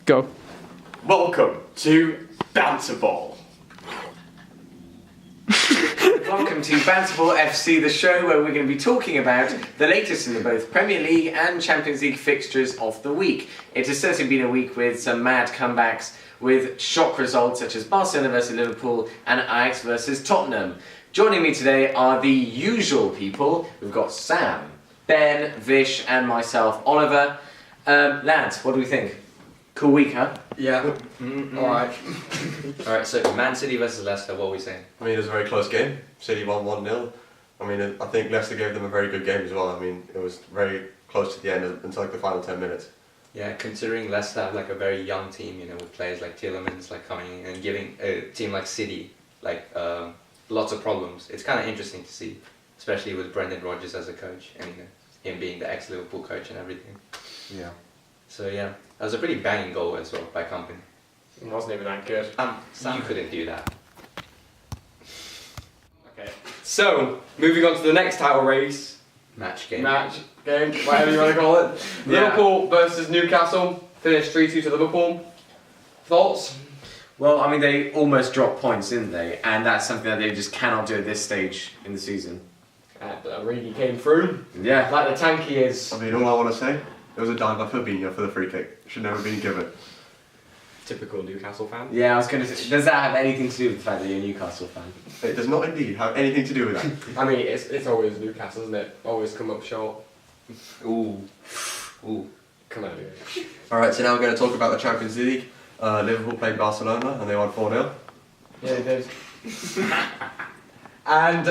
Go. Welcome to Banterball. Welcome to Banterball FC, the show where we're going to be talking about the latest in the both Premier League and Champions League fixtures of the week. It has certainly been a week with some mad comebacks, with shock results such as Barcelona versus Liverpool and Ajax versus Tottenham. Joining me today are the usual people. We've got Sam, Ben, Vish and myself, Oliver. Lads, what do we think? Cool week, huh? Yeah. Alright. Alright, so Man City versus Leicester, what are we saying? I mean, it was a very close game. City won 1-0. I mean, I think Leicester gave them a very good game as well. I mean, it was very close to the end until like the final 10 minutes. Yeah, considering Leicester have like a very young team, you know, with players like Tielemans like coming in and giving a team like City like lots of problems. It's kind of interesting to see, especially with Brendan Rodgers as a coach and him being the ex-Liverpool coach and everything. Yeah. So yeah, that was a pretty banging goal as well by Company. It wasn't even that good. You couldn't do that. Okay. So, moving on to the next title race. Match game. Whatever you want to call it. Yeah. Liverpool versus Newcastle. Finished 3-2 to Liverpool. Thoughts? Well, I mean, they almost dropped points, didn't they? And that's something that they just cannot do at this stage in the season. But Origi came through. Yeah. Like the tank he is. I mean, all I want to say, it was a dive by Fabinho for the free kick. Should never have been given. Typical Newcastle fan. Yeah, I was going to say, does that have anything to do with the fact that you're a Newcastle fan? It does not indeed have anything to do with that. I mean, it's always Newcastle, isn't it? Always come up short. Ooh. Come on, dude. Alright, so now we're going to talk about the Champions League. Liverpool played Barcelona and they won 4-0. Yeah, they did. And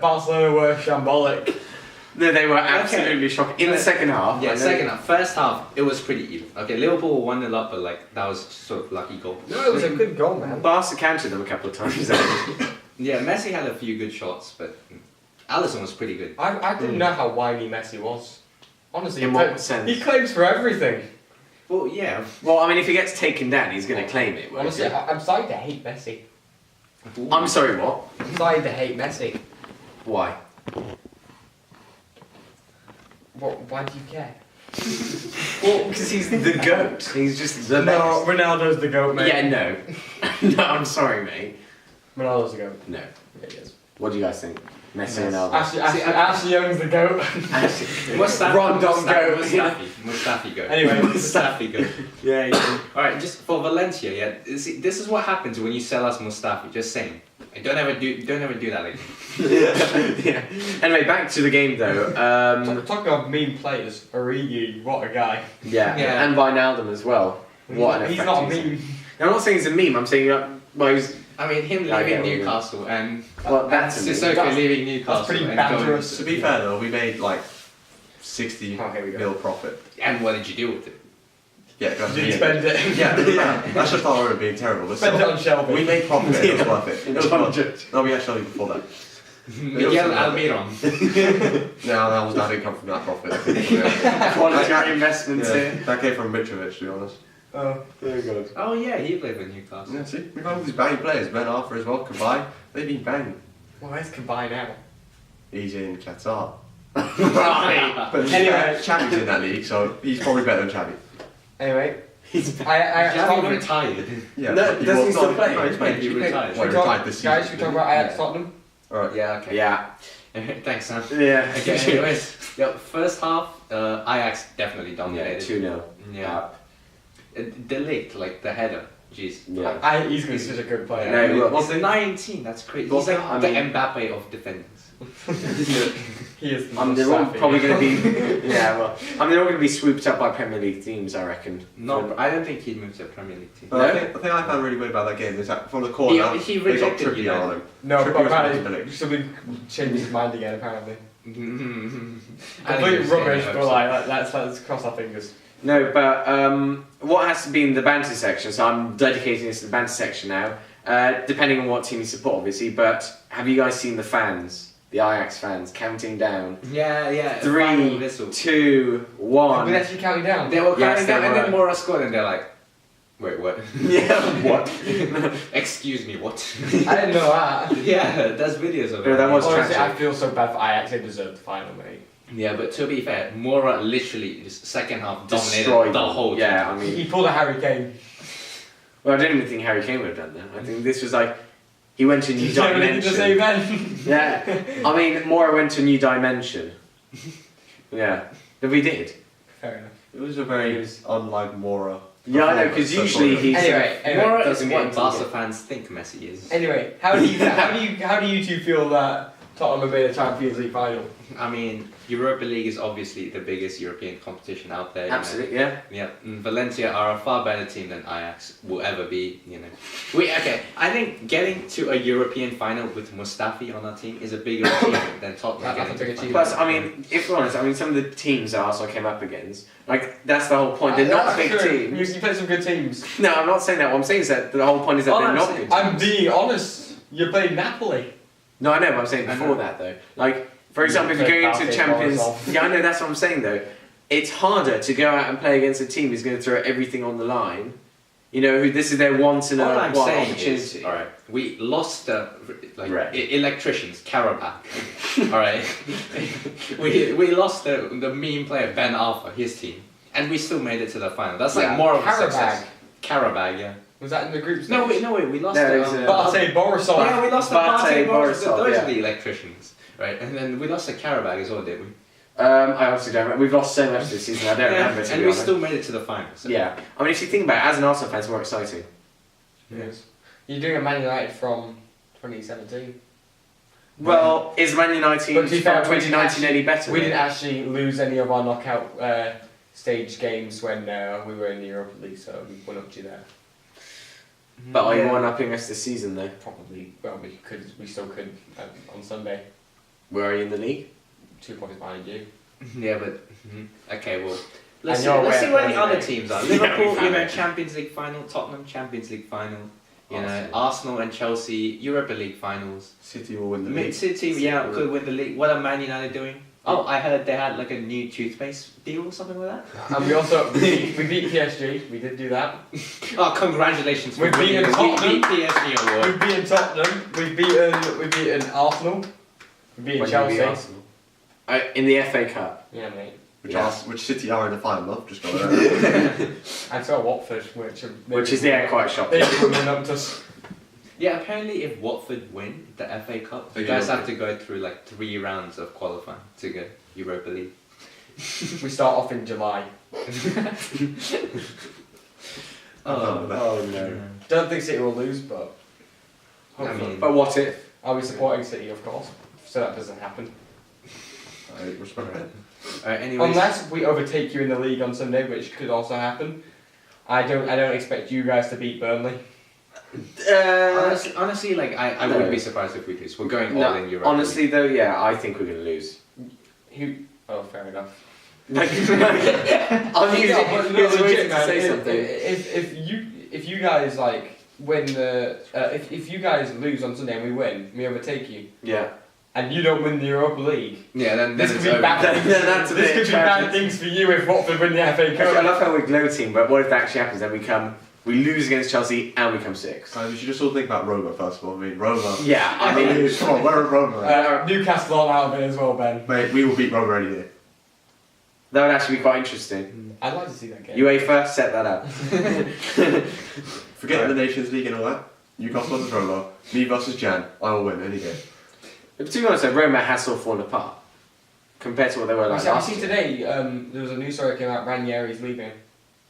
Barcelona were shambolic. No, they were absolutely shocking. In the second half. Yeah, second half. First half, it was pretty even. Okay, Liverpool were 1-0 up, but like that was sort of lucky goal. No, it was a good goal, man. Barca countered them a couple of times. Yeah, Messi had a few good shots, but Alisson was pretty good. I didn't know how whiny Messi was. Honestly, In what sense? He claims for everything. Well, yeah. Well, I mean, if he gets taken down, he's going to claim it. won't Honestly, he? I'm starting to hate Messi. I'm sorry, what? I'm starting to hate Messi. Why? Why do you care? Well, because he's the GOAT. He's just the No, best. Ronaldo's the GOAT, mate. Yeah, no. No, I'm sorry, mate. Ronaldo's the GOAT. No. Yeah, he is. What do you guys think? Messi and Ronaldo. Ashley Young's the GOAT. Rondon goat. Mustafi go. Anyway. Mustafi go. Yeah, yeah. Alright, just for Valencia, yeah. See, this is what happens when you sell us Mustafi. Just saying. Don't ever do that again. Yeah. Anyway, back to the game though. Talking of mean players, Origi, what a guy. Yeah. Yeah. And Wijnaldum as well. What an He's effect not a he's- meme. I'm not saying he's a meme. I'm saying well, he's. I mean, him Yeah, I get leaving what you Newcastle and Well, that's a meme. Sissoko That's- leaving Newcastle that's pretty and banterous. To be fair though, we made like 60 Oh, here we go. mil profit. And what did you do with it? Yeah, that's Did you spend it? Yeah, that's just our own being terrible. But Spend it still, on Shelby. we made profit, it was worth it. It was worth Budget. it. No, we had Shelby before that. Miguel Almiron. No, that didn't come from that profit. Quality investments Yeah, here. that came from Mitrovic, to be honest. Oh, Oh god. Oh yeah, he played for Newcastle. Yeah, see, we've had all these banging players. Ben Arthur as well, Kabay. They've been banging. well, let's combine now. He's in Qatar. Right. But Anyway. Chavi's in that league, so he's probably better than Chavi. Anyway, He's Ajax Xavi Tottenham. retired. Yeah, No, but doesn't he was still not- play? No, he's played. He retired. Well, he Should we retired talk- this season. Guys, should we talk about Ajax Yeah. Tottenham? Alright. Yeah, okay. Yeah. Thanks, Sam. Yeah. Okay, anyways. Yeah, first half, Ajax definitely Yeah. dominated. 2-0. Yeah. De Ligt, like the header. Jeez. Yeah. He's going to be such a good player. No, he will. He's 19, that's crazy. Well, He's like I the mean- Mbappe of defenders. He is. They're all Mustafi. probably going to be. Yeah, well, they're all going to be swooped up by Premier League teams, I reckon. No, I don't think he'd move to a Premier League team. But No? the thing I found really weird about that game is that from the corner, He they got rejected Trippier United. on him. No, Trippier but was apparently meant to somebody changed his mind again. Apparently, I think complete it's rubbish. getting But like, let's cross our fingers. No, but what has to be in the banter section, so I'm dedicating this to the banter section now, depending on what team you support, obviously, but have you guys seen the fans? The Ajax fans counting down. Yeah. 3, whistle. 2, We 1. actually counting down. They were Yes, counting down, they and then were. Mora scored, and they're like, wait, what? Yeah, what? Excuse me, what? I didn't know that. Yeah, there's videos of it. Yeah, that was Honestly, tragic. I feel so bad for Ajax. They deserve the final, mate. Yeah, but to be fair, Mora literally just second half Destroyed dominated the them. whole Yeah, team. I mean, He pulled a Harry Kane. well, I don't even think Harry Kane would have done that. I think this was like he went to a new Did you have anything to say, dimension. Ben? Yeah, I mean, Mora went to a new dimension. Yeah, but we did. Fair enough. It was a very unlike Mora. Yeah, I know, because usually he's Anyway, Mora is doesn't get what into Barca the- fans think Messi is. Anyway, how do you two feel that Tottenham have made a Champions League final? I mean, Europa League is obviously the biggest European competition out there. you know. Absolutely, yeah. Yeah, Valencia are a far better team than Ajax will ever be. You know, I think getting to a European final with Mustafi on our team is a bigger achievement than Tottenham That's getting a to big the achievement. Plus, I mean, if we're honest, I mean, some of the teams that Arsenal came up against, like, that's the whole point. They're not That's big true. teams. You played some good teams. No, I'm not saying that. What I'm saying is that the whole point is that All they're I'm not saying- good I'm teams. being honest. You played Napoli. No, I know, but I'm saying I before know. that, though. Like, for example, if You you're going played into Banterball Champions... as well. Yeah, I know, that's what I'm saying, though. It's harder to go out and play against a team who's going to throw everything on the line. You know, who this is their once in a All I'm while saying opportunity. is, all right, we lost Right. electricians, Karabakh. All right, we lost the meme player Ben Arfa, his team, and we still made it to the final. That's like Yeah. more of a Karabakh. success. Karabakh, yeah. Was that in the group stage? No, wait, we lost. No, it the, was, Bate Borisov. yeah, we lost the Bate Bate Borisov. Borisov, Those yeah. are the electricians, right? And then we lost the Karabakh as well, did we? I honestly don't remember. We've lost so much this season, I don't remember, to and be we honest. still made it to the final. So. Yeah. I mean, if you think about it, as an Arsenal fan, it's more exciting. Yes. You're doing a Man United from 2017. Well, is Man United But from to be fair, 2019 any better? We then? didn't actually lose any of our knockout stage games when we were in the Europa League, so we won up to there. But are you one-upping us this season, though? Probably, well, we still could on Sunday. Where are you in the league? 2 points behind you. Yeah, but okay, well, let's And see, you're let's see away where at the Burnley. other teams are. Yeah, Liverpool, we found it. Champions League final. Tottenham, Champions League final. You know, Arsenal. Arsenal and Chelsea, Europa League finals. City will win the Mid league. City, yeah, could win the league. What are Man United doing? Oh, I heard they had like a new toothpaste deal or something like that. And we also we beat PSG. We did do that. Oh, congratulations! We've winning beaten the Tottenham. PSG award. We've beaten Tottenham. We've beaten Arsenal. We've beaten When you Chelsea. beat Arsenal. In the FA Cup. Yeah, mate. Which City are in the final of, just go there. And so are Watford, Which is, yeah, quite shocking. They're coming up to us. Yeah, apparently if Watford win the FA Cup, you They guys go. have to go through like 3 rounds of qualifying to go Europa League. We start off in July. Oh, no. Don't think City will lose, but I hopefully. mean, But what if? I'll be supporting City, of course, so that doesn't happen. I respect that. anyways, Unless we overtake you in the league on Sunday, which could also happen. I don't expect you guys to beat Burnley. honestly, like I No. wouldn't be surprised if we lose. We're going all in Europa. honestly, though, yeah, I think we're going to lose. Who? Oh, fair enough. I'm using but it as a way legit, to man, say if- something. If you guys like win the if you guys lose on Sunday and we win, we overtake you, Yeah. and you don't win the Europa League, Yeah, then this it's could be over. bad. Then that's a This bit could be tragic. bad things for you if Watford win the FA Actually, I Cup. love how we're gloating, but what if that actually happens? Then we lose against Chelsea and we come 6th. We should just all think about Roma first of all. I mean, Roma. Yeah, I mean, come on, where are Roma? Newcastle are out of it as well, Ben. Mate, we will beat Roma any day. that would actually be quite interesting. I'd like to see that game. UEFA, set that up. Forget the Nations League and all that. Newcastle versus Roma. Me versus Jan. I will win any game. But to be honest, though, Roma has sort of fallen apart compared to what they were like I last see year. today. There was a news story that came out. Ranieri's leaving.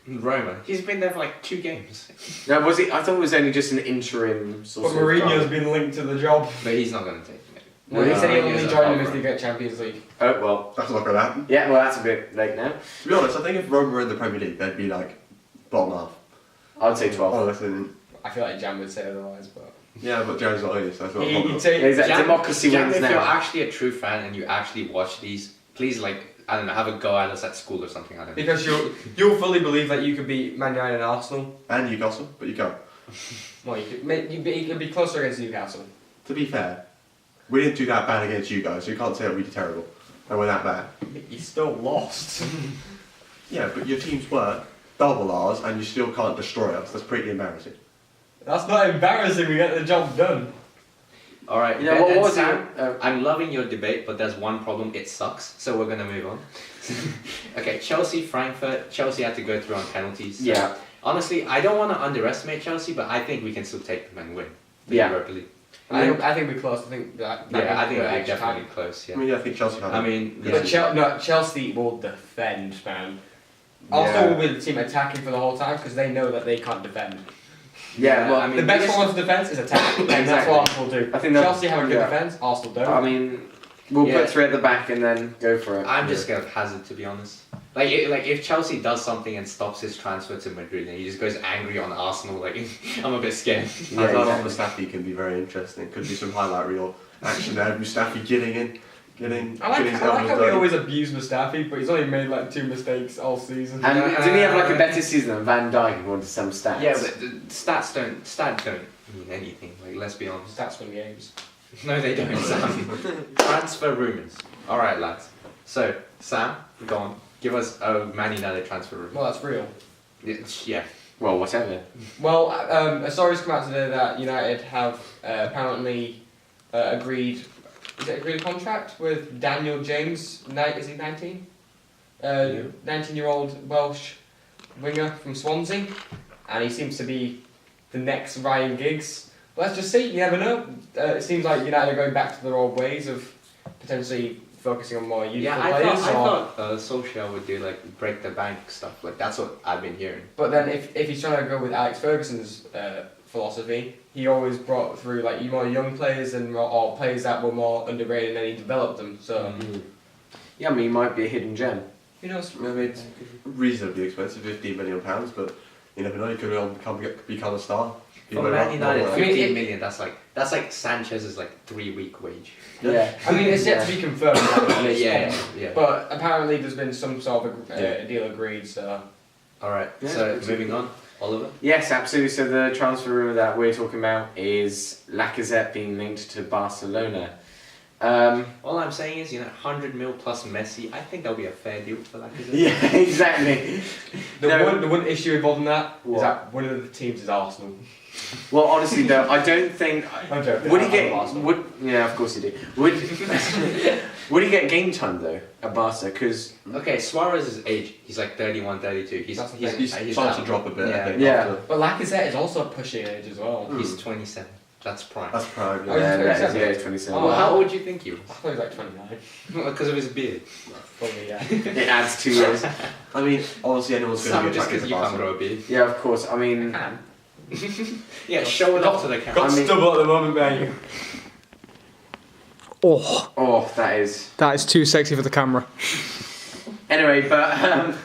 Roma. He's been there for like 2 games, No, was it? I thought it was only just an interim sort But of. Mourinho's been linked to the job. but he's not going to take it. No, he said he'll only Mourinho's a join them hard if they run. get Champions League. Oh well. That's not going to happen. Yeah, well that's a bit late now. To be honest, I think if Roma were in the Premier League, they'd be like bottom half. I would say 12. Oh, listen. I feel like Jan would say otherwise, but Yeah, but Jan's not here, so that's not a problem. he'd say Yeah, exactly. Jan- Democracy Jan, wins if you're now. actually a true fan and you actually watch these, please I don't know, have a go at us at school or something. I don't know. because you'll fully believe that you could beat Man United and Arsenal. And Newcastle, but you can't. Well, you could be closer against Newcastle. To be fair, we didn't do that bad against you guys, so you can't say that we did terrible. And we're that bad. You still lost. Yeah, but your teams were double ours, and you still can't destroy us. That's pretty embarrassing. That's not embarrassing. We get the job done. All right. You know, Ben what and was Sam, it? I'm loving your debate, but there's one problem. It sucks. So we're gonna move on. Okay, Chelsea, Frankfurt. Chelsea had to go through on penalties. So Yeah. honestly, I don't want to underestimate Chelsea, but I think we can still take them and win the Yeah. Europa League. I think we're close. I think that. Yeah, I think we're we're extra definitely time. close. I Yeah. mean, yeah, I think Chelsea have. I mean, But yeah. Chelsea will defend, man. Arsenal will be the team attacking for the whole time because they know that they can't defend. Yeah, well, I mean, The best this- form of defence is attack, and that's Exactly. what Arsenal do. I think that- Chelsea have a good yeah. defence, Arsenal don't. I mean, we'll Yeah. put 3 at the back and then go for it. I'm just scared of Hazard, to be honest. Like if Chelsea does something and stops his transfer to Madrid and he just goes angry on Arsenal, like I'm a bit scared. Yeah, Hazard on exactly. Mustafi can be very interesting. Could be some highlight reel action there. Mustafi getting I like his how we elbows dirty. always abuse Mustafi, but he's only made like 2 mistakes all season. And didn't he have like a better season than Van Dijk according to some stats? Yeah, but the stats don't mean anything. Like let's be honest. Stats win games. No, they don't. Sam. Transfer rumours. All right, lads. So Sam, go on. Give us a Man United transfer rumour. Well, that's real. Yeah. Well, whatever. Well, a story's come out today that United have apparently agreed. Is it agreed a contract with Daniel James? Is he 19? 19-year-old Welsh winger from Swansea, and he seems to be the next Ryan Giggs. But let's just see. You never know. It seems like United are going back to their old ways of potentially focusing on more youthful Yeah, I players. thought Solskjaer would do like break the bank stuff. Like that's what I've been hearing. But then if he's trying to go with Alex Ferguson's philosophy, he always brought through like more young players or players that were more underrated, and then he developed them. So Yeah, I mean, he might be a hidden gem. who knows? I mean, it's reasonably expensive, £15 million, but you never know. You could become a star. For Man United, I mean, 15 million. That's like Sanchez's like 3-week wage. Yeah. I mean, it's yet to be confirmed. Yeah. But apparently, there's been some sort of deal agreed. So All right. Yeah, So it's moving on, Oliver. Yes, absolutely. So the transfer rumour that we're talking about is Lacazette being linked to Barcelona. All I'm saying is, 100 mil plus Messi. I think that'll be a fair deal for Lacazette. Yeah, exactly. the one issue involved in that What? is that one of the teams is Arsenal. Well, honestly, though, I don't think. I'm joking. Would he I get? love Arsenal. Would yeah, of course he did. Would he get game time though at Barca? Because Okay, Suarez's age, he's like 31, 32. He's That's the he's, thing. He's starting to drop a bit, Yeah. I think. Yeah. after- But Lacazette is also pushing age as well. He's 27. That's prime. That's prime. Oh, Yeah. he's that is, 27. yeah, he's 27. Oh, Well, how old do you think he was? I thought he was like 29. Because of his beard. Probably, yeah. It adds 2 years. I mean, obviously anyone's going to Sam, be just attracted because to you can't Barcelona. grow a beard. Yeah, of course. I mean, Can. Yeah, show it off to the camera. I mean- stubble at the moment, man. Oh, oh, that is. that is too sexy for the camera. Anyway, but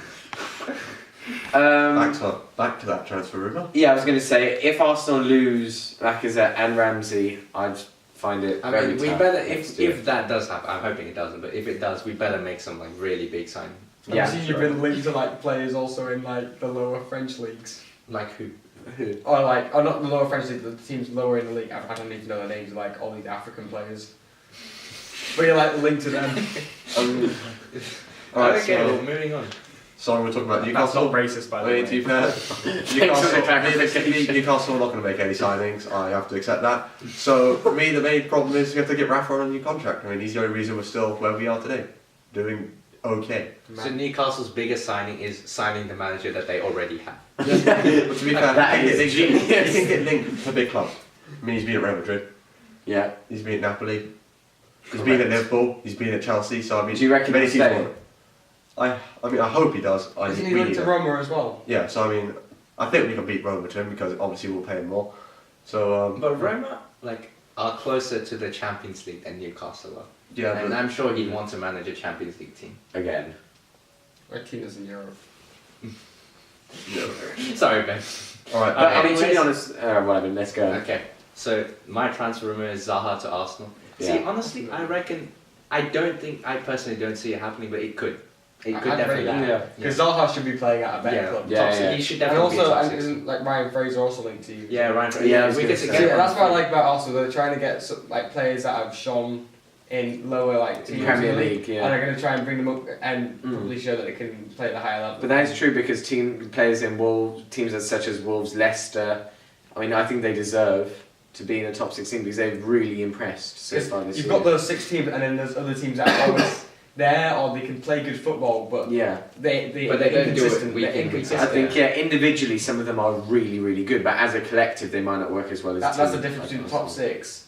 Back to that transfer rumour. yeah, I was going to say if Arsenal lose Lacazette and Ramsey, I'd find it I very mean, we tough better to if do it. if that does happen. I'm hoping it doesn't, but if it does, we better make some like really big sign. Yeah, Obviously, you've been linked to like players also in like the lower French leagues. Like who? Who? Or not the lower French league, the teams lower in the league. I don't even know their names, like all these African players. But you're like linked to them. Alright, okay, so- well, moving on. So we're talking about That's Newcastle. not racist, by I the mean, way. to be fair, Thanks for the clarification. Newcastle are not going to make any signings. I have to accept that. So for me, the main problem is you have to get Rafa on a new contract. I mean, he's the only reason we're still where we are today, doing okay. So Newcastle's biggest signing is signing the manager that they already have. But to be fair, That he is can genius. get linked to big clubs. I mean, he's been at Real Madrid. Yeah. He's been at Napoli. He's been at Liverpool. He's been at Chelsea. So I mean, Do you reckon many he'll teams stay? want him. I mean, I hope he does. Isn't he we linked need to him. Roma as well? Yeah. So I mean, I think we can beat Roma to him because obviously we'll pay him more. So But Roma are closer to the Champions League than Newcastle are. yeah, And but I'm sure he'd want to manage a Champions League team. Again. Or teams in Europe. Sorry, Ben. all right. But I mean, to be anyways- honest, whatever. Let's go. Okay, so my transfer rumor is Zaha to Arsenal. See, Yeah. honestly, I reckon, I personally don't see it happening, but it could. It could I'd definitely rate happen. Yeah. Because Zaha should be playing at a better Yeah, club. Yeah, top six. yeah. He should And definitely be also, top and six. isn't like Ryan Fraser also linked to you? Yeah, Ryan. Yeah, I was we gonna could say. get Yeah, him that's on what I free. like about Arsenal. They're trying to get like players that have shone in lower like teams Premier in the League, yeah. and are going to try and bring them up and probably show that they can play at the higher level. But that is true because team players in Wolves, teams such as Wolves, Leicester, I mean, I think they deserve to be in a top 16 because they've really impressed so far this You've year. got those 6 teams, and then there's other teams that are always there, or they can play good football, but Yeah. they're don't do it inconsistent. week They're in, week out. inconsistent. I think, individually some of them are really, really good, but as a collective they might not work as well as a That's team. the difference between the top 6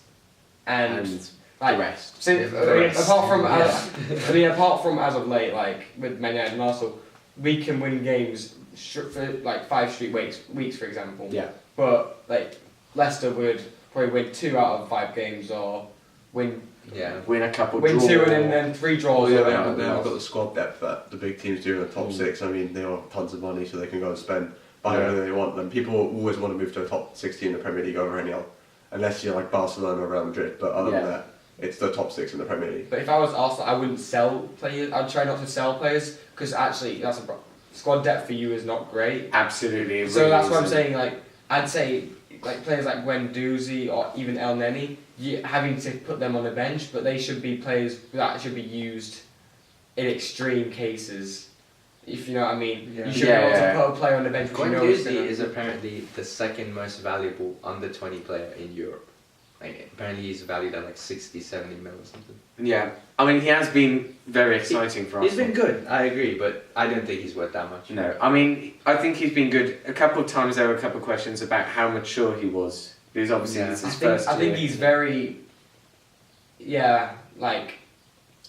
and the like, rest. so, rest. apart from as of late, like with Man United and Arsenal, we can win games for like 5 straight weeks, for example. Yeah. But like Leicester would probably win 2 out of 5 games, or win Yeah. Win a couple, win draw. 2 and then 3 draws. Well, or yeah, whatever they haven't got else. the squad depth that the big teams do in the top 6. I mean, they have tons of money, so they can go and spend, buy whatever they want. And people always want to move to a top 16 in the Premier League over any other, unless you're like Barcelona or Real Madrid. But other than that, it's the top 6 in the Premier League. But if I was Arsenal, I wouldn't sell players. I'd try not to sell players, because actually that's a squad depth for you is not great. Absolutely. It So really that's what I'm isn't. saying. Like I'd say, like players like Guendouzi or even El Neni, you having to put them on the bench, but they should be players that should be used in extreme cases. If you know what I mean, Yeah. you should Yeah, be able yeah. to put a player on the bench. Which you know is Guendouzi gonna- is apparently the second most valuable under 20 player in Europe. Like, apparently he's valued at like 60, 70 mil or something. Yeah. I mean, he has been very exciting for us. He's been good, I agree, but I don't think he's worth that much. No, I mean, I think he's been good. A couple of times there were a couple of questions about how mature he was. Because obviously Yeah. this is I his think, first I think year. he's very, like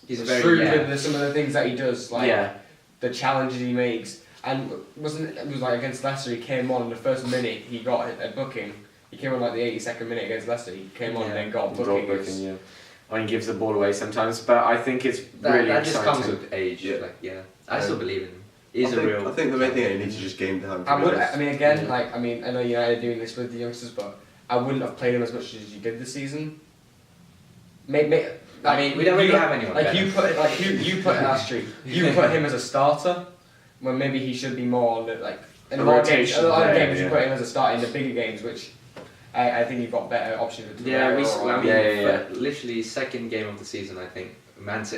He's shrewd very, with some of the things that he does, like yeah. the challenges he makes. And it was like against Leicester, he came on in the first minute, he got a booking. He came on like the 82nd minute against Leicester. He came on and then got a booking. It was- Yeah. I mean, gives the ball away sometimes, but I think it's That, really that just exciting. comes with age. Yeah. Like, I still believe in him. He's I think the main thing is he needs to just game time. I would. I mean, again, like I mean, I know United are doing this with the youngsters, but I wouldn't have played him as much as you did this season. Maybe. I mean, we don't really have anyone Like better. you put you put Astrid, you put him as a starter, when maybe he should be more on the like in A a lot of games. rotation A lot of player, games you yeah. put him as a starter in the bigger games, which I think you've got better options with. Yeah, we. Torreira or- I mean, Yeah. literally second game of the season, I think,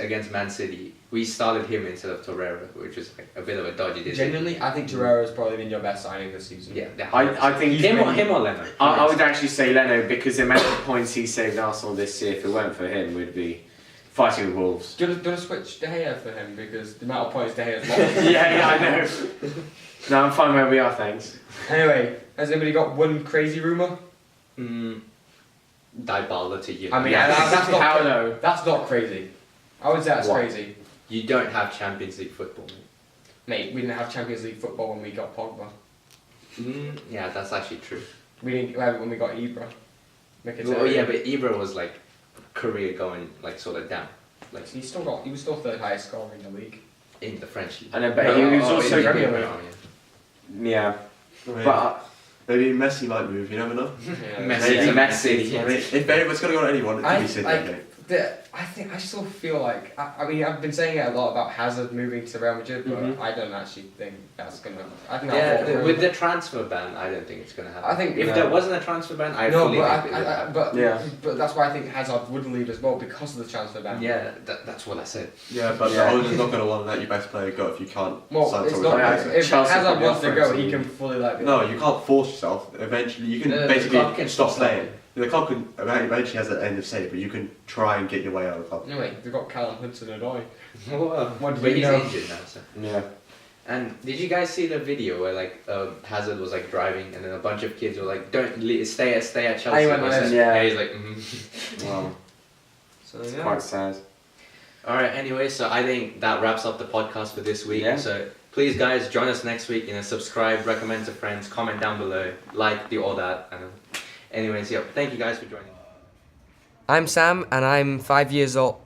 against Man City, we started him instead of Torreira, which was like a bit of a dodgy decision. Genuinely, I think Torreira has probably been your best signing this season. Yeah, I think him or Leno. I would actually say Leno because the amount of points he saved Arsenal this year, if it weren't for him, we'd be fighting with Wolves. Do you want to switch De Gea for him, because the amount of points De Gea's lost? yeah, I know. No, I'm fine where we are, thanks. Anyway, has anybody got one crazy rumour? Dybala to you. I mean, Yeah. that's not How low? That's not crazy. I would say that's What? crazy. You don't have Champions League football. Mate, we didn't have Champions League football when we got Pogba. Yeah, that's actually true. We didn't have it when we got Ibra. Oh yeah, but Ibra was like career going like sort of down, like he was still third highest scorer in the league. in the French league. I know, but he was also in the Premier Premier League. League, yeah. But But maybe Messi might move. You never know. Yeah. Messi Maybe to Man Messi. City. I mean, if anyone's gonna go to anyone, it could be City. I think. I still feel like I mean I've been saying it a lot about Hazard moving to Real Madrid, but Mhm. I don't actually think that's gonna. I think Yeah, that'll with the transfer ban, I don't think it's gonna happen. I think if no. there wasn't a transfer ban, I no, fully but think it would happen. Yeah. but that's why I think Hazard would leave as well, because of the transfer ban. Yeah, that's what I said. Yeah, but Yeah. the owner's not gonna want to let your best player go if you can't Well, sign it's someone. not. Yeah, If Chelsea Hazard probably wants to offer go, him he some- can fully like. No, you can't force yourself. Eventually, you can No, the basically club can stop stop playing. The club can eventually has the end of say, but you can try and get your way out of the club. Anyway, we've got Callum Hudson-Odoi. What do but you he's know? injured now, so. yeah. And did you guys see the video where like Hazard was like driving and then a bunch of kids were like, "Don't stay at Chelsea." I went or on something. it, yeah. He's like, Well, So it's yeah. quite sad. All right. Anyway, so I think that wraps up the podcast for this week. Yeah. So please, guys, join us next week. Subscribe, recommend to friends, comment down below, like, do all that. Anyways, yeah. Thank you guys for joining. I'm Sam, and I'm 5 years old.